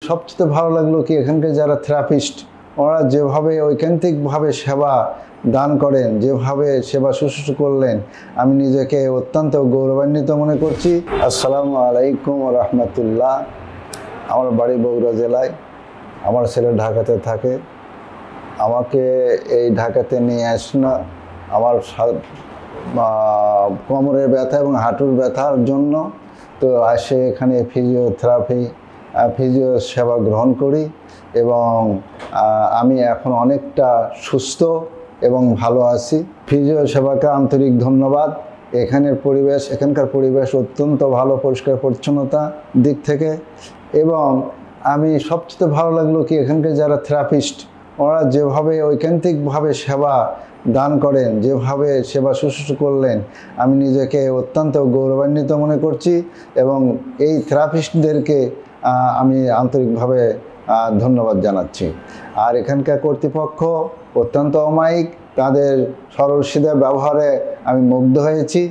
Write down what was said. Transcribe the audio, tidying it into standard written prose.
সবচেয়ে ভালো লাগলো কি এখানকার যারা থেরাপিস্ট ওরা যেভাবে ঐকান্তিকভাবে সেবা দান করেন, যেভাবে সেবা শুশ্রূষা করলেন, আমি নিজেকে অত্যন্ত গৌরবান্বিত মনে করছি। আসসালামু আলাইকুম রহমতুল্লাহ। আমার বাড়ি বগুড়া জেলায়, আমার ছেলে ঢাকাতে থাকে। আমাকে এই ঢাকাতে নিয়ে আসলো আমার কোমরের ব্যথা এবং হাঁটুর ব্যথার জন্য। তো আসে এখানে ফিজিও সেবা গ্রহণ করি এবং আমি এখন অনেকটা সুস্থ এবং ভালো আছি। ফিজিও সেবাকে আন্তরিক ধন্যবাদ। এখানকার পরিবেশ অত্যন্ত ভালো, পরিষ্কার পরিচ্ছন্নতা দিক থেকে। এবং আমি সবচেয়ে ভালো লাগলো কি এখানকার যারা থেরাপিস্ট ওরা যেভাবে ঐকান্তিকভাবে সেবা দান করেন, যেভাবে সেবা শুশ্রূষা করলেন, আমি নিজেকে অত্যন্ত গৌরবান্বিত মনে করছি এবং এই থেরাপিস্টদেরকে আমি আন্তরিকভাবে ধন্যবাদ জানাচ্ছি। আর এখানকার কর্তৃপক্ষ অত্যন্ত অমায়িক, তাদের সরল সিধা ব্যবহারে আমি মুগ্ধ হয়েছি।